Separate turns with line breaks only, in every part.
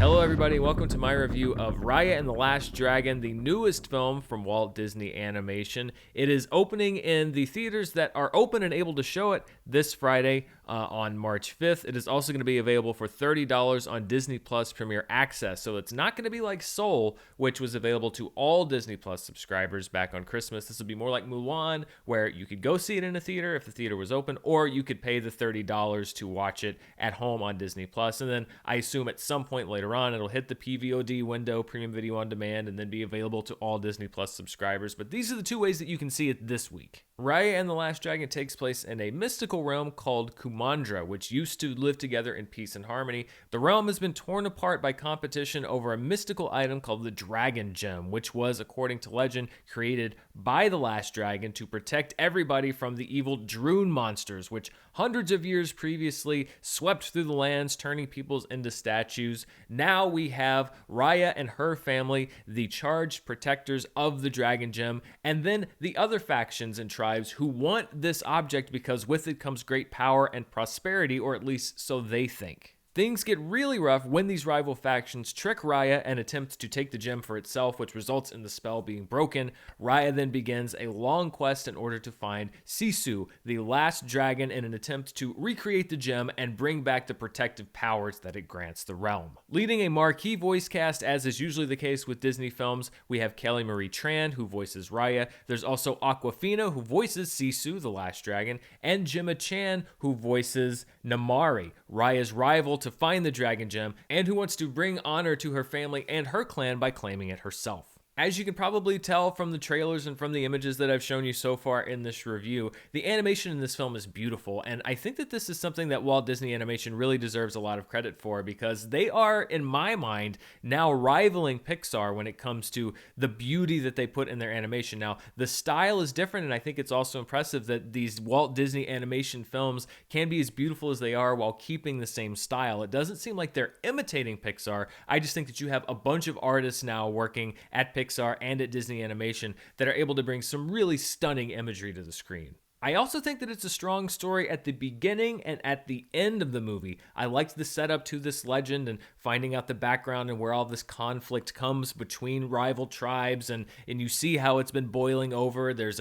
Hello everybody, welcome to my review of Raya and the Last Dragon, the newest film from Walt Disney Animation. It is opening in the theaters that are open and able to show it this Friday on March 5th. It is also going to be available for $30 on Disney Plus Premier Access. So it's not going to be like Soul, which was available to all Disney Plus subscribers back on Christmas. This will be more like Mulan, where you could go see it in a theater if the theater was open, or you could pay the $30 to watch it at home on Disney Plus. And then I assume at some point later on, it'll hit the PVOD window, Premium Video on Demand, and then be available to all Disney Plus subscribers. But these are the two ways that you can see it this week. Raya and the Last Dragon takes place in a mystical realm called Kumandra, which used to live together in peace and harmony. The realm has been torn apart by competition over a mystical item called the Dragon Gem, which was, according to legend, created by the Last Dragon to protect everybody from the evil Droon monsters, which hundreds of years previously swept through the lands, turning peoples into statues. Now we have Raya and her family, the charged protectors of the Dragon Gem, and then the other factions and tribes who want this object because with it comes great power and prosperity, or at least so they think. Things get really rough when these rival factions trick Raya and attempt to take the gem for itself, which results in the spell being broken. Raya then begins a long quest in order to find Sisu, the last dragon, in an attempt to recreate the gem and bring back the protective powers that it grants the realm. Leading a marquee voice cast, as is usually the case with Disney films, we have Kelly Marie Tran, who voices Raya. There's also Awkwafina, who voices Sisu, the last dragon, and Gemma Chan, who voices Namaari, Raya's rival to find the Dragon Gem, and who wants to bring honor to her family and her clan by claiming it herself. As you can probably tell from the trailers and from the images that I've shown you so far in this review, the animation in this film is beautiful, and I think that this is something that Walt Disney Animation really deserves a lot of credit for, because they are, in my mind, now rivaling Pixar when it comes to the beauty that they put in their animation. Now, the style is different, and I think it's also impressive that these Walt Disney Animation films can be as beautiful as they are while keeping the same style. It doesn't seem like they're imitating Pixar. I just think that you have a bunch of artists now working at Pixar and at Disney Animation that are able to bring some really stunning imagery to the screen. I also think that it's a strong story at the beginning and at the end of the movie. I liked the setup to this legend and finding out the background and where all this conflict comes between rival tribes, and you see how it's been boiling over. There's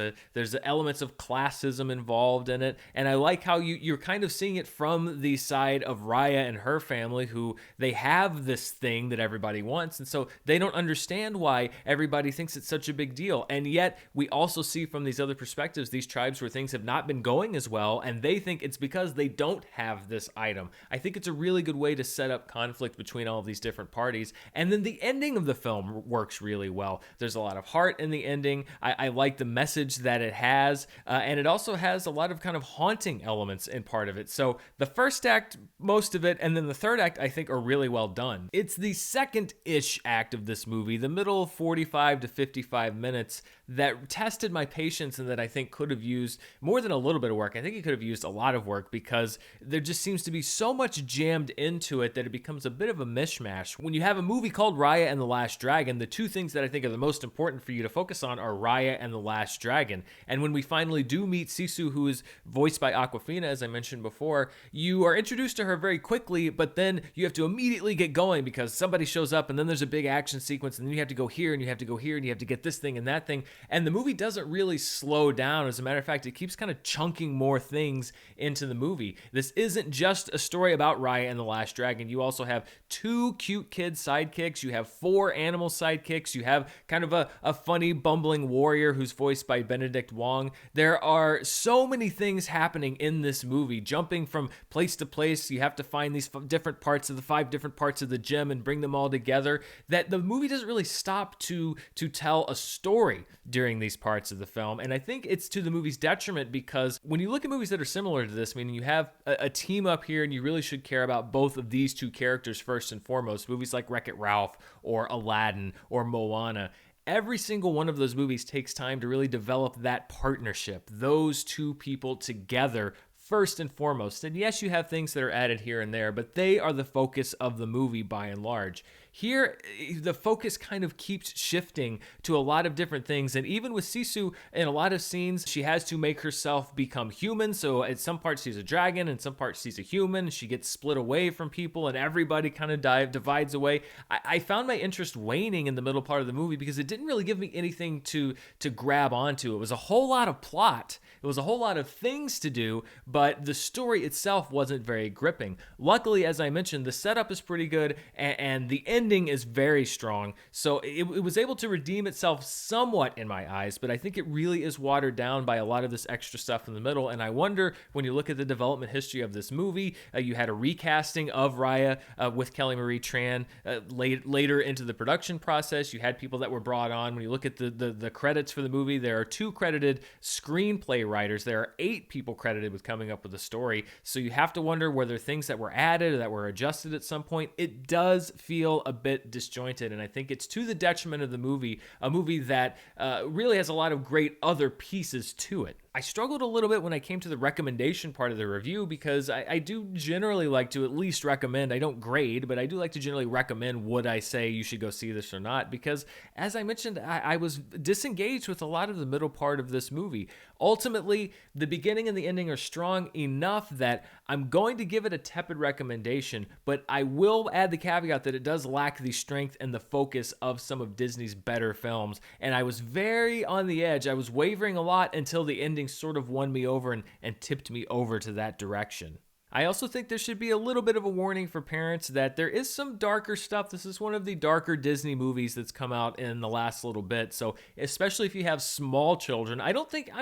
elements of classism involved in it, and I like how you're kind of seeing it from the side of Raya and her family, who they have this thing that everybody wants, and so they don't understand why everybody thinks it's such a big deal. And yet we also see from these other perspectives these tribes where things have not been going as well, and they think it's because they don't have this item. I think it's a really good way to set up conflict between all of these different parties. And then the ending of the film works really well. There's a lot of heart in the ending. I like the message that it has, and it also has a lot of kind of haunting elements in part of it. So the first act, most of it, and then the third act, I think, are really well done. It's the second-ish act of this movie, the middle 45 to 55 minutes, that tested my patience and that I think could have used more than a little bit of work. I think it could have used a lot of work, because there just seems to be so much jammed into it that it becomes a bit of a mishmash. When you have a movie called Raya and the Last Dragon, the two things that I think are the most important for you to focus on are Raya and the Last Dragon. And when we finally do meet Sisu, who is voiced by Awkwafina, as I mentioned before, you are introduced to her very quickly, but then you have to immediately get going because somebody shows up, and then there's a big action sequence, and then you have to go here, and you have to go here, and you have to get this thing and that thing. And the movie doesn't really slow down. As a matter of fact, it keeps kind of chunking more things into the movie. This isn't just a story about Raya and the Last Dragon. You also have two cute kid sidekicks. You have four animal sidekicks. You have kind of a funny, bumbling warrior who's voiced by Benedict Wong. There are so many things happening in this movie, jumping from place to place. You have to find these different parts of the 5 different parts of the gem and bring them all together, that the movie doesn't really stop to tell a story during these parts of the film. And I think it's to the movie's detriment, because when you look at movies that are similar to this, meaning you have a team up here and you really should care about both of these two characters first and foremost, movies like Wreck-It Ralph or Aladdin or Moana, every single one of those movies takes time to really develop that partnership, those two people together first and foremost. And yes, you have things that are added here and there, but they are the focus of the movie by and large. Here, the focus kind of keeps shifting to a lot of different things. And even with Sisu, in a lot of scenes, she has to make herself become human. So at some parts, she's a dragon, and some parts, she's a human. She gets split away from people, and everybody kind of divides away. I found my interest waning in the middle part of the movie because it didn't really give me anything to grab onto. It was a whole lot of plot. It was a whole lot of things to do, but the story itself wasn't very gripping. Luckily, as I mentioned, the setup is pretty good, and the ending is very strong. So it was able to redeem itself somewhat in my eyes, but I think it really is watered down by a lot of this extra stuff in the middle. And I wonder, when you look at the development history of this movie, you had a recasting of Raya with Kelly Marie Tran later into the production process. You had people that were brought on. When you look at the credits for the movie, there are 2 credited screenplay writers. There are 8 people credited with coming up with the story. So you have to wonder whether things that were added or that were adjusted at some point. It does feel a bit disjointed, and I think it's to the detriment of the movie, a movie that really has a lot of great other pieces to it. I struggled a little bit when I came to the recommendation part of the review because I do generally like to at least recommend. I don't grade, but I do like to generally recommend, would I say you should go see this or not? Because as I mentioned, I was disengaged with a lot of the middle part of this movie. Ultimately, the beginning and the ending are strong enough that I'm going to give it a tepid recommendation, but I will add the caveat that it does lack the strength and the focus of some of Disney's better films. And I was very on the edge. I was wavering a lot until the ending sort of won me over and tipped me over to that direction. I also think there should be a little bit of a warning for parents that there is some darker stuff. This is one of the darker Disney movies that's come out in the last little bit. So especially if you have small children, I'm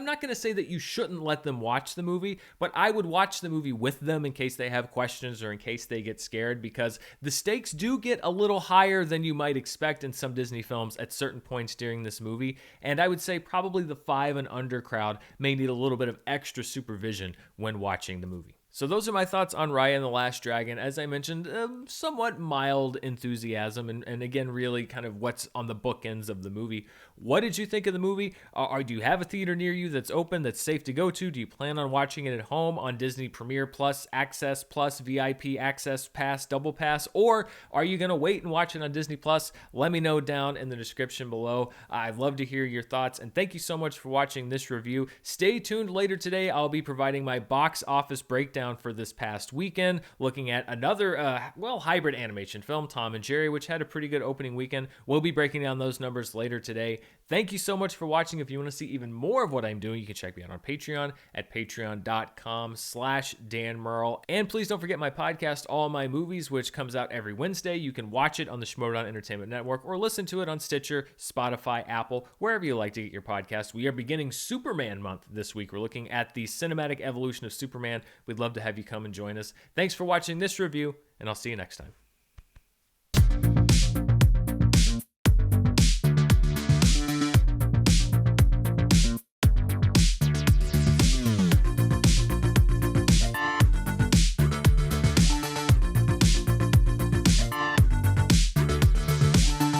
not going to say that you shouldn't let them watch the movie, but I would watch the movie with them in case they have questions or in case they get scared, because the stakes do get a little higher than you might expect in some Disney films at certain points during this movie. And I would say probably the 5 and under crowd may need a little bit of extra supervision when watching the movie. So those are my thoughts on Raya and the Last Dragon. As I mentioned, somewhat mild enthusiasm, and again, really kind of what's on the bookends of the movie. What did you think of the movie? Do you have a theater near you that's open, that's safe to go to? Do you plan on watching it at home on Disney Premier Plus, Access Plus, VIP, Access Pass, Double Pass? Or are you going to wait and watch it on Disney Plus? Let me know down in the description below. I'd love to hear your thoughts, and thank you so much for watching this review. Stay tuned later today. I'll be providing my box office breakdown for this past weekend, looking at another, hybrid animation film, Tom and Jerry, which had a pretty good opening weekend. We'll be breaking down those numbers later today. Thank you so much for watching. If you want to see even more of what I'm doing, you can check me out on Patreon at patreon.com/Dan Murrell. And please don't forget my podcast, All My Movies, which comes out every Wednesday. You can watch it on the Schmodown Entertainment Network or listen to it on Stitcher, Spotify, Apple, wherever you like to get your podcast. We are beginning Superman month this week. We're looking at the cinematic evolution of Superman. We'd love to have you come and join us. Thanks for watching this review, and I'll see you next time.